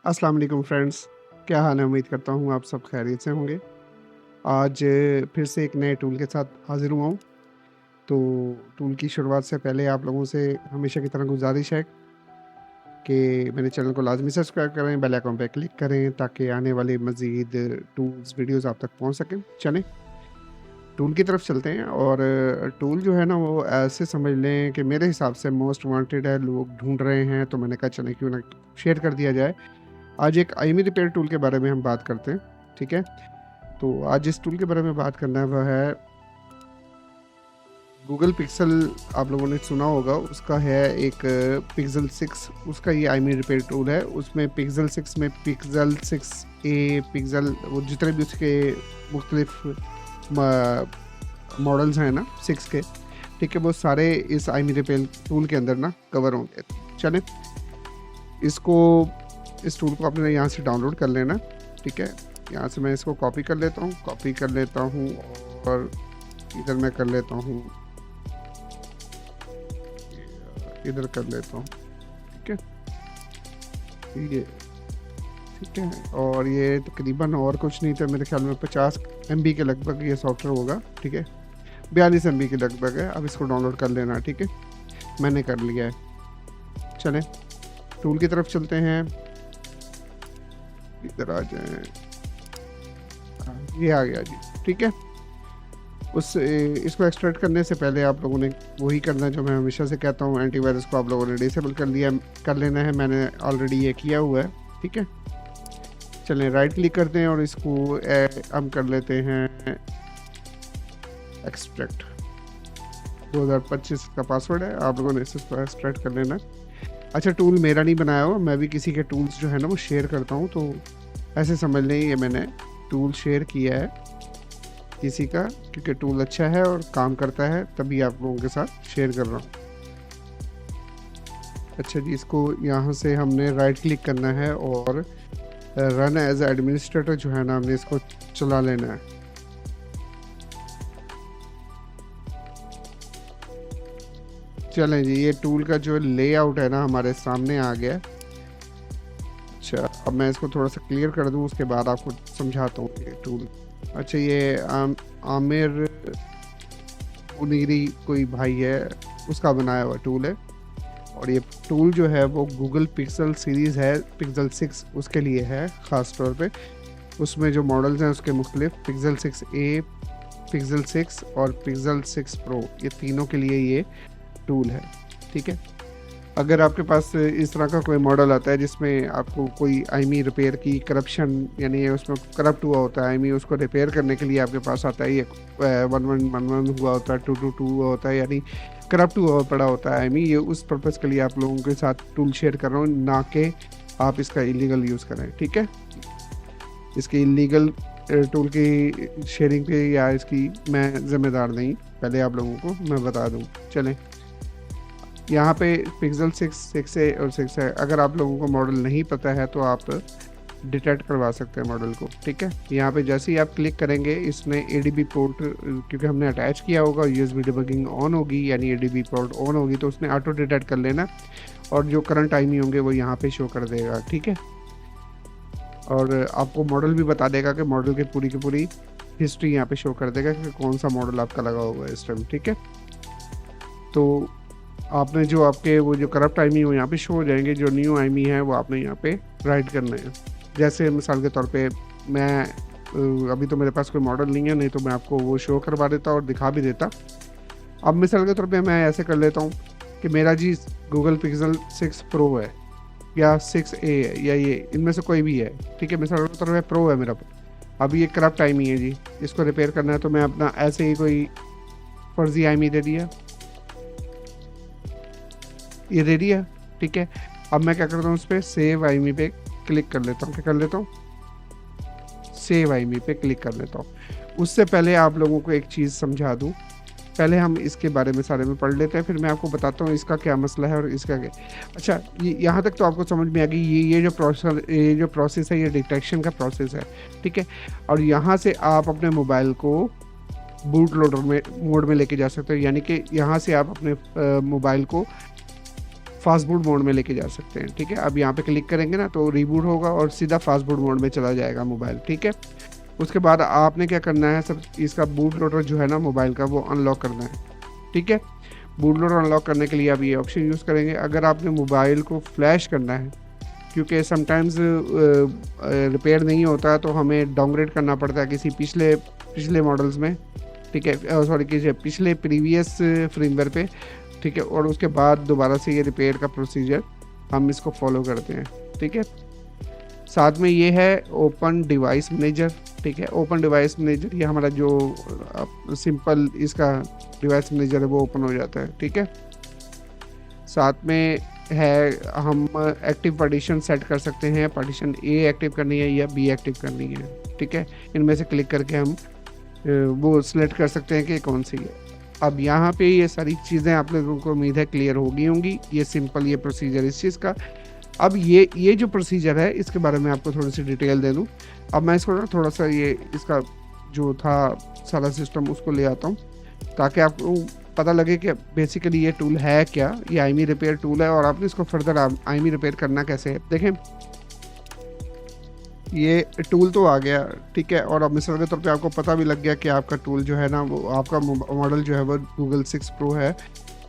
अस्सलाम वालेकुम फ्रेंड्स, क्या हाल है? उम्मीद करता हूँ आप सब खैरियत से होंगे। आज फिर से एक नए टूल के साथ हाज़िर हुआ हूँ। तो टूल की शुरुआत से पहले आप लोगों से हमेशा की तरह गुज़ारिश है कि मेरे चैनल को लाज़मी सब्सक्राइब करें, बेल आइकन पे क्लिक करें ताकि आने वाले मज़ीद टूल्स, वीडियोज़ आप तक पहुँच सकें। चलें, टूल की तरफ चलते हैं और टूल जो है ना वो ऐसे समझ लें कि मेरे हिसाब से मोस्ट वांटेड है, लोग ढूँढ रहे हैं, तो मैंने कहा चलें क्यों ना शेयर कर दिया जाए। आज एक आईमी रिपेयर टूल के बारे में हम बात करते हैं, ठीक है? तो आज जिस टूल के बारे में बात करना है वह है गूगल पिक्सेल। आप लोगों ने सुना होगा, उसका है एक पिक्सेल 6, उसका ये आईमी रिपेयर टूल है। उसमें पिक्सेल 6 में पिक्सेल 6a, पिक्सेल वो जितने भी उसके मुख्तलिफ मॉडल्स हैं ना 6 के, ठीक है, वो सारे इस आईमी रिपेयर टूल के अंदर ना कवर होंगे। चलें, इस टूल को आपने यहाँ से डाउनलोड कर लेना, ठीक है। यहाँ से मैं इसको कॉपी कर लेता हूँ और इधर मैं कर लेता हूँ, इधर कर लेता हूँ, ठीक है, ये ठीक है। और ये तकरीबन और कुछ नहीं था, मेरे ख्याल में 50 MB के लगभग ये सॉफ्टवेयर होगा, ठीक है, 42 MB के लगभग है। अब इसको डाउनलोड कर लेना, ठीक है, मैंने कर लिया है। चलें, टूल की तरफ चलते हैं, इधर आ जाएं, ये आ गया जी, ठीक है। इसको एक्सट्रैक्ट करने से पहले आप लोगों ने वही करना है जो मैं हमेशा से कहता हूँ, एंटीवायरस को आप लोगों ने डिसेबल कर लेना है। मैंने ऑलरेडी ये किया हुआ है, ठीक है। चलें, राइट क्लिक करते हैं और इसको हम कर लेते हैं एक्सट्रैक्ट। 2025 का पासवर्ड है, आप लोगों ने इसको एक्सट्रैक्ट कर लेना। अच्छा, टूल मेरा नहीं बनाया हुआ, मैं भी किसी के टूल्स जो है ना वो शेयर करता हूँ, तो ऐसे समझ लें ये मैंने टूल शेयर किया है किसी का, क्योंकि टूल अच्छा है और काम करता है, तभी आप लोगों के साथ शेयर कर रहा हूँ। अच्छा जी, इसको यहाँ से हमने राइट क्लिक करना है और रन एज एडमिनिस्ट्रेटर जो है ना, हमने इसको चला लेना है। चलें जी, ये टूल का जो लेआउट है ना हमारे सामने आ गया। अच्छा, अब मैं इसको थोड़ा सा क्लियर कर दूं, उसके बाद आपको समझाता हूँ ये टूल। अच्छा, ये आमिर उनीरी कोई भाई है, उसका बनाया हुआ टूल है, और ये टूल जो है वो गूगल पिक्सल सीरीज़ है, पिक्सेल 6 उसके लिए है ख़ास तौर पे। उसमें जो मॉडल्स हैं उसके मुख्तलिफ, पिक्सेल 6a, पिक्सेल 6 और पिक्सेल 6 प्रो, ये तीनों के लिए ये टूल है, ठीक है। अगर आपके पास इस तरह का कोई मॉडल आता है जिसमें आपको कोई आईमी रिपेयर की करप्शन, यानी उसमें करप्ट हुआ होता है आईमी, उसको रिपेयर करने के लिए आपके पास आता है, ये 1111 हुआ होता है, 222 हुआ होता है, यानी करप्ट हुआ पड़ा होता है आईमी, ये उस पर्पज़ के लिए आप लोगों के साथ टूल शेयर कर रहा हूँ, ना कि आप इसका इलीगल यूज़ करें, ठीक है। इसकी इलीगल टूल की शेयरिंग पे या इसकी मैं ज़िम्मेदार नहीं, पहले आप लोगों को मैं बता दूँ। चलें, यहाँ पे पिक्सेल 6a और 6 है। अगर आप लोगों को मॉडल नहीं पता है तो आप डिटेक्ट करवा सकते हैं मॉडल को, ठीक है। यहाँ पे जैसे ही आप क्लिक करेंगे, इसने ADB पोर्ट, क्योंकि हमने अटैच किया होगा, USB डिबगिंग ऑन होगी, यानी ADB पोर्ट ऑन होगी, तो उसने ऑटो डिटेक्ट कर लेना और जो करंट आईमी होंगे वो यहाँ पे शो कर देगा, ठीक है। और आपको मॉडल भी बता देगा कि मॉडल की पूरी हिस्ट्री यहाँ पे शो कर देगा कि कौन सा मॉडल आपका लगा हुआ है इस टाइम, ठीक है। तो आपने जो आपके वो जो करप्ट आईमी वो यहाँ पे शो हो जाएंगे, जो न्यू आईमी है वो आपने यहाँ पे राइट करना है। जैसे मिसाल के तौर पे मैं अभी तो मेरे पास कोई मॉडल नहीं है, नहीं तो मैं आपको वो शो करवा देता और दिखा भी देता। अब मिसाल के तौर पे मैं ऐसे कर लेता हूँ कि मेरा जी गूगल पिक्सेल 6 प्रो है या 6a है या ये इनमें से कोई भी है, ठीक है। मिसाल के तौर पे प्रो है मेरा, अब ये करप्ट आईमी है जी, इसको रिपेयर करना है, तो मैं अपना ऐसे ही कोई फर्जी आईमी दे दिया, ये रेडी है, ठीक है। अब मैं क्या करता हूँ, उस पर सेव आईमी पे क्लिक कर लेता हूँ, क्या कर लेता हूँ, सेव आईमी पे क्लिक कर लेता हूँ। उससे पहले आप लोगों को एक चीज़ समझा दूँ, पहले हम इसके बारे में सारे में पढ़ लेते हैं, फिर मैं आपको बताता हूँ इसका क्या मसला है और इसका क्या। अच्छा, ये यहाँ तक तो आपको समझ में आ गई, ये जो प्रोसेस है ये डिटेक्शन का प्रोसेस है, ठीक है। और यहाँ से आप अपने मोबाइल को बूट लोडर में मोड में लेके जा सकते हो, यानी कि यहाँ से आप अपने मोबाइल को फास्ट बूट मोड में लेके जा सकते हैं। ठीक है, अब यहाँ पे क्लिक करेंगे ना तो रिबूट होगा और सीधा फास्ट बूट मोड में चला जाएगा मोबाइल। ठीक है, उसके बाद आपने क्या करना है, सब इसका बूट लोडर जो है ना मोबाइल का, वो अनलॉक करना है। ठीक है, बूट लोडर अनलॉक करने के लिए आप ये ऑप्शन यूज़ करेंगे। अगर आपने मोबाइल को फ्लैश करना है, क्योंकि समटाइम्स रिपेयर नहीं होता तो हमें डाउनग्रेड करना पड़ता है किसी पिछले मॉडल्स में। ठीक है, सॉरी किसी पिछले प्रीवियस फ्रेमवेयर पे। ठीक है, और उसके बाद दोबारा से ये रिपेयर का प्रोसीजर हम इसको फॉलो करते हैं। ठीक है, साथ में ये है ओपन डिवाइस मैनेजर। ठीक है, ओपन डिवाइस मैनेजर ये हमारा जो सिंपल इसका डिवाइस मैनेजर है वो ओपन हो जाता है। ठीक है, साथ में है हम एक्टिव पार्टीशन सेट कर सकते हैं, पार्टीशन ए एक्टिव करनी है या बी एक्टिव करनी है। ठीक है, इनमें से क्लिक करके हम वो सिलेक्ट कर सकते हैं कि कौन सी है। अब यहाँ पे ये सारी चीज़ें आप लोगों को उम्मीद है क्लियर हो गई होंगी। ये सिंपल ये प्रोसीजर इस चीज़ का। अब ये जो प्रोसीजर है इसके बारे में आपको थोड़ी सी डिटेल दे दूँ। अब मैं इसको ना थोड़ा सा ये इसका जो था सारा सिस्टम उसको ले आता हूँ, ताकि आपको पता लगे कि बेसिकली ये टूल है क्या। ये आईमी रिपेयर टूल है और आपने इसको फर्दर आईमी रिपेयर करना कैसे है। देखें, ये टूल तो आ गया। ठीक है, और अब मिसाल के तौर पे आपको पता भी लग गया कि आपका टूल जो है ना वो आपका मॉडल जो है वो Google 6 Pro है।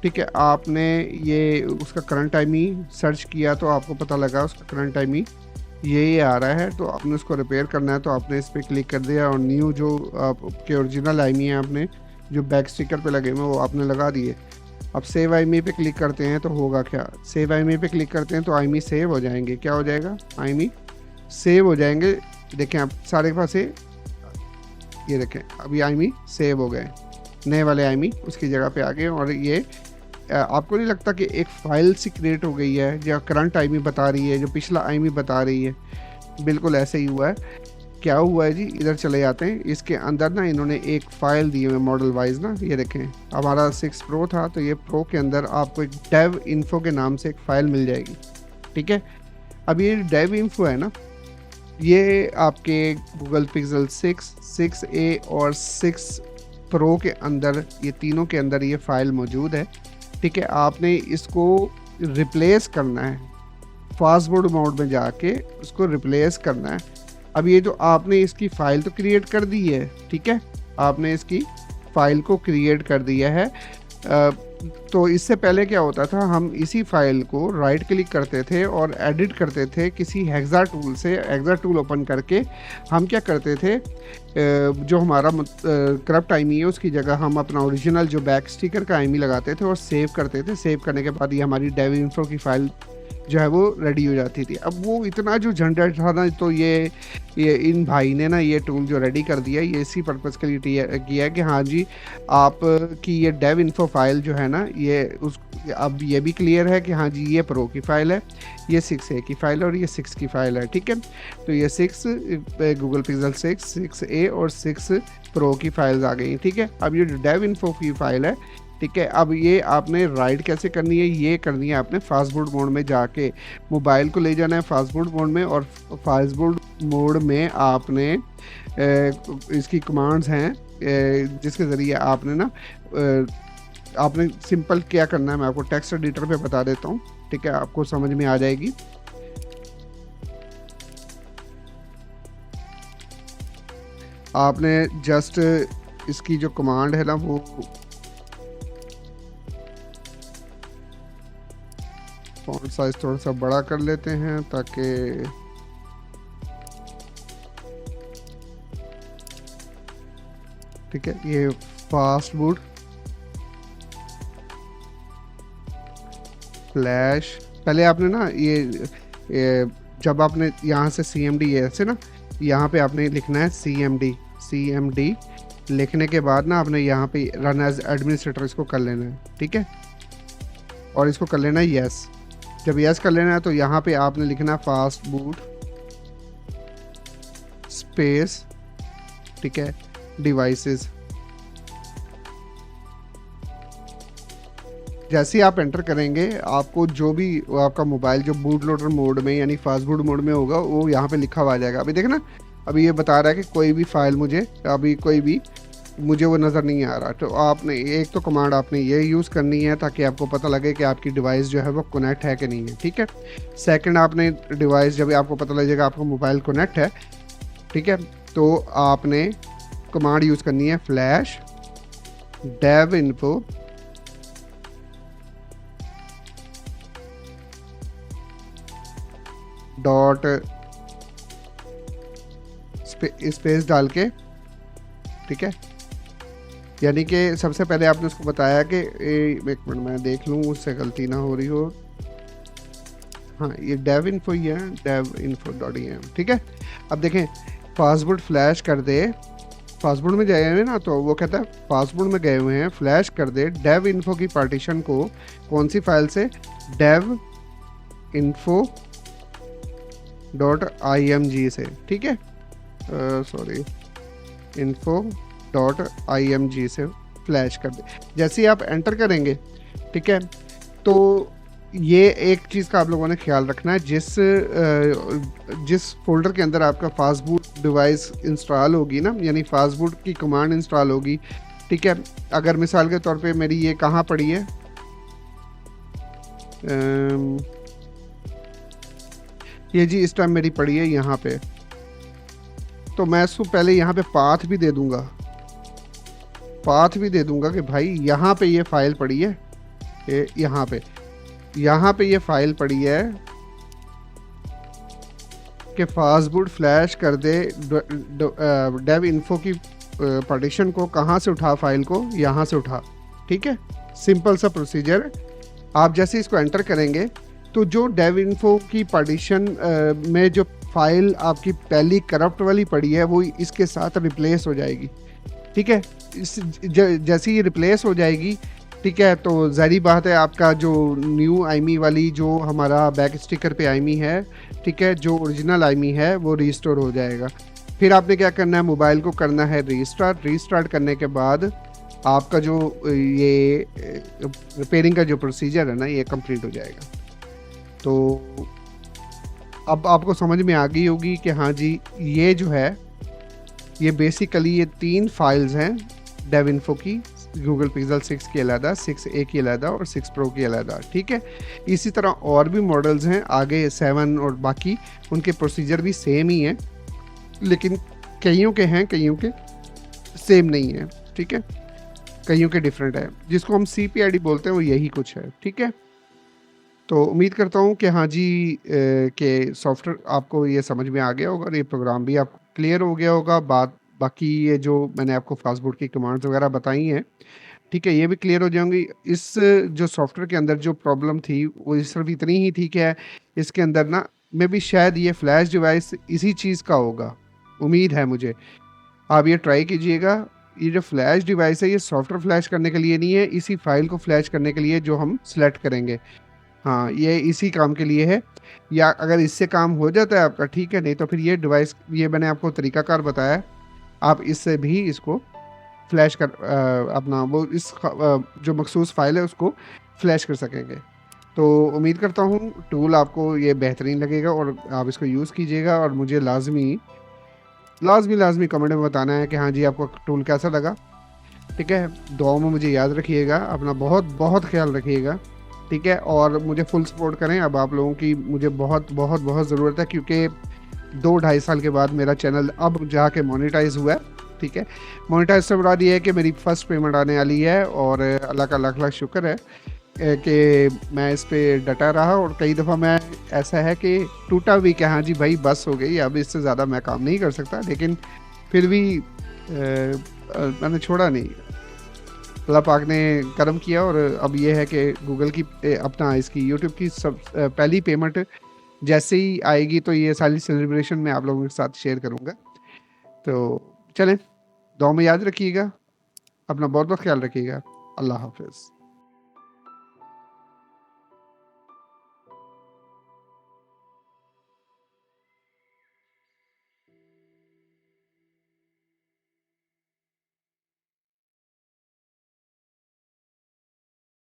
ठीक है, आपने ये उसका करंट आईमी सर्च किया तो आपको पता लगा उसका करंट आईमी ये आ रहा है। तो आपने उसको रिपेयर करना है तो आपने इस पर क्लिक कर दिया और न्यू जो आपके ओरिजिनल आईमी है आपने जो बैक स्टिकर पे लगे हुए वो आपने लगा दिए। अब सेव आईमी पे क्लिक करते हैं तो होगा क्या, सेव आईमी पे क्लिक करते हैं तो आईमी सेव हो जाएंगे। क्या हो जाएगा, आईमी सेव हो जाएंगे। देखें आप सारे के पास ये देखें अभी आईमी सेव हो गए, नए वाले आईमी उसकी जगह पे आ गए। और ये आपको नहीं लगता कि एक फाइल सी क्रिएट हो गई है जो करंट आईमी बता रही है, जो पिछला आईमी बता रही है। बिल्कुल ऐसे ही हुआ है। क्या हुआ है जी, इधर चले जाते हैं। इसके अंदर ना इन्होंने एक फ़ाइल दी हुई है मॉडल वाइज ना। ये देखें हमारा 6 Pro था तो ये प्रो के अंदर आपको एक डेव इन्फो के नाम से एक फ़ाइल मिल जाएगी। ठीक है, अब ये डेव इन्फो है ना, ये आपके Google Pixel 6, 6a और 6 Pro के अंदर, ये तीनों के अंदर ये फ़ाइल मौजूद है। ठीक है, आपने इसको रिप्लेस करना है, फास्ट बोर्ड मोड में जाके उसको रिप्लेस करना है। अब ये जो आपने इसकी फ़ाइल तो क्रिएट कर दी है। ठीक है, आपने इसकी फ़ाइल को क्रिएट कर दिया है। तो इससे पहले क्या होता था, हम इसी फाइल को राइट क्लिक करते थे और एडिट करते थे किसी हेक्सा टूल से। हेक्सा टूल ओपन करके हम क्या करते थे, जो हमारा करप्ट आईमी है उसकी जगह हम अपना ओरिजिनल जो बैक स्टिकर का आईमी लगाते थे और सेव करते थे। सेव करने के बाद ये हमारी डेव इन्फो की फ़ाइल जो है वो रेडी हो जाती थी। अब वो इतना जो झंझट था ना, तो ये इन भाई ने ना ये टूल जो रेडी कर दिया, ये इसी पर्पज़ के लिए किया है कि हाँ जी आप की ये डेव इन्फो फाइल जो है ना, ये उस अब ये भी क्लियर है कि हाँ जी ये प्रो की फ़ाइल है, ये 6a की फ़ाइल है और ये 6 की फ़ाइल है। ठीक है, तो ये 6 Google Pixel 6, 6a और 6 Pro की फ़ाइल्स आ गई। ठीक है, अब ये जो डेव इन्फो की फ़ाइल है, ठीक है, अब ये आपने राइट कैसे करनी है, ये करनी है आपने फास्ट बोर्ड मोड में जाके मोबाइल को ले जाना है फास्ट बोर्ड मोड में। और फास्ट बोर्ड मोड में आपने इसकी कमांड्स हैं जिसके ज़रिए आपने ना आपने सिंपल क्या करना है, मैं आपको टेक्स्ट एडिटर पे बता देता हूँ। ठीक है, आपको समझ में आ जाएगी। आपने जस्ट इसकी जो कमांड है ना वो फॉन्ट साइज थोड़ा सा बड़ा कर लेते हैं ताकि ठीक है, ये फास्ट बूट फ्लैश। पहले आपने ना ये जब आपने यहाँ से CMD ऐसे ना यहाँ पे आपने लिखना है CMD लिखने के बाद ना आपने यहाँ पे रन एज एडमिनिस्ट्रेटर इसको कर लेना है। ठीक है, और इसको कर लेना है यस। जब यस कर लेना है तो यहाँ पे आपने लिखना है फास्ट बूट स्पेस, ठीक है, डिवाइसेस। जैसे ही आप एंटर करेंगे आपको जो भी आपका मोबाइल जो बूट लोडर मोड में यानी फास्ट बूट मोड में होगा वो यहाँ पे लिखा हुआ आ जाएगा। अभी देखना, अभी ये बता रहा है कि कोई भी फाइल मुझे अभी कोई भी मुझे वो नज़र नहीं आ रहा। तो आपने एक तो कमांड आपने ये यूज़ करनी है ताकि आपको पता लगे कि आपकी डिवाइस जो है वो कनेक्ट है कि नहीं है, ठीक है। सेकंड, आपने डिवाइस जब आपको पता लगेगा आपका मोबाइल कनेक्ट है, ठीक है, तो आपने कमांड यूज़ करनी है flash dev info dot space डाल के, ठीक है। यानी कि सबसे पहले आपने उसको बताया कि एक मिनट मैं देख लूँ उससे गलती ना हो रही हो। हाँ, ये dev info ही है, dev info डॉट ठीक है। अब देखें, पासवर्ड फ्लैश कर दे, पासवर्ड में गए हुए ना, तो वो कहता है पासवर्ड में गए हुए हैं, फ्लैश कर दे dev info की पार्टीशन को, कौन सी फाइल से, dev info डॉट img से, ठीक है, सॉरी info डॉट img से फ्लैश कर दे। जैसे ही आप एंटर करेंगे, ठीक है, तो ये एक चीज़ का आप लोगों ने ख्याल रखना है, जिस फोल्डर के अंदर आपका फास्टबूट डिवाइस इंस्टॉल होगी ना, यानी फास्टबूट की कमांड इंस्टॉल होगी, ठीक है। अगर मिसाल के तौर पे मेरी ये कहाँ पड़ी है, ये जी इस टाइम मेरी पड़ी है यहाँ पे, तो मैं इसको पहले यहाँ पे पाथ भी दे दूंगा, पाथ भी दे दूंगा कि भाई यहाँ पे ये फाइल पड़ी है, यहाँ पे ये फाइल पड़ी है कि फास्टबूट फ्लैश कर दे डेव इन्फो की पार्टीशन को, कहाँ से उठा फाइल को, यहाँ से उठा, ठीक है। सिंपल सा प्रोसीजर। आप जैसे इसको एंटर करेंगे तो जो डेव इन्फो की पार्टीशन में जो फाइल आपकी पहली करप्ट वाली पड़ी है वो इसके साथ रिप्लेस हो जाएगी, ठीक है। जैसे ये रिप्लेस हो जाएगी, ठीक है, तो ज़ाहिर बात है आपका जो न्यू आईमी वाली जो हमारा बैक स्टिकर पे आईमी है, ठीक है, जो ओरिजिनल आईमी है वो रीस्टोर हो जाएगा। फिर आपने क्या करना है, मोबाइल को करना है रीस्टार्ट करने के बाद आपका जो ये रिपेयरिंग का जो प्रोसीजर है ना, ये कंप्लीट हो जाएगा। तो अब आपको समझ में आ गई होगी कि हाँ जी, ये जो है ये बेसिकली ये 3 फाइल्स हैं डेव इन्फो की, गूगल पिक्सल 6 की अलहदा, 6a की अलहदा और 6 प्रो की अलहदा, ठीक है। इसी तरह और भी मॉडल्स हैं आगे 7 और बाकी, उनके प्रोसीजर भी सेम ही हैं, लेकिन कईयों के हैं, कईयों के सेम नहीं है, ठीक है, कईयों के डिफरेंट है। जिसको हम CPID बोलते हैं वो यही कुछ है, ठीक है। तो उम्मीद करता हूँ कि हाँ जी के सॉफ्टवेयर आपको ये समझ में आ गया होगा और ये प्रोग्राम भी आपको क्लियर हो गया होगा। बाकी ये जो मैंने आपको फास्टबूट की कमांड्स वगैरह बताई हैं, ठीक है, ये भी क्लियर हो जाएंगी। इस जो सॉफ्टवेयर के अंदर जो प्रॉब्लम थी वो सिर्फ इतनी ही थी कि इसके अंदर ना मे भी शायद ये फ्लैश डिवाइस इसी चीज़ का होगा, उम्मीद है मुझे। आप ये ट्राई कीजिएगा। ये जो फ्लैश डिवाइस है ये सॉफ्टवेयर फ्लैश करने के लिए नहीं है, इसी फाइल को फ्लैश करने के लिए जो हम सेलेक्ट करेंगे, हाँ, ये इसी काम के लिए है। या अगर इससे काम हो जाता है आपका, ठीक है, नहीं तो फिर ये डिवाइस, ये मैंने आपको तरीकाकार बताया, आप इससे भी इसको फ्लैश कर अपना वो जो मखसूस फाइल है उसको फ्लैश कर सकेंगे। तो उम्मीद करता हूँ टूल आपको ये बेहतरीन लगेगा और आप इसको यूज़ कीजिएगा और मुझे लाजमी कमेंट में बताना है कि हाँ जी आपको टूल कैसा लगा, ठीक है। दुआओं में मुझे याद रखिएगा, अपना बहुत बहुत ख्याल रखिएगा, ठीक है, और मुझे फुल सपोर्ट करें। अब आप लोगों की मुझे बहुत बहुत बहुत ज़रूरत है, क्योंकि 2-2.5 साल के बाद मेरा चैनल अब जाके मोनेटाइज हुआ है, ठीक है। मोनेटाइज से मुराद ये है कि मेरी फर्स्ट पेमेंट आने वाली है और अल्लाह का लाख लाख शुक्र है कि मैं इस पे डटा रहा। और कई दफ़ा मैं ऐसा है कि टूटा भी कि हाँ जी भाई बस हो गई, अब इससे ज़्यादा मैं काम नहीं कर सकता, लेकिन फिर भी मैंने छोड़ा नहीं। अल्लाह पाक ने करम किया और अब ये है कि गूगल की अपना इसकी यूट्यूब की सब पहली पेमेंट जैसे ही आएगी तो ये सारी सेलिब्रेशन मैं आप लोगों के साथ शेयर करूँगा। तो चलें, दुआ में याद रखिएगा, अपना बहुत बहुत ख्याल रखिएगा। अल्लाह हाफिज़।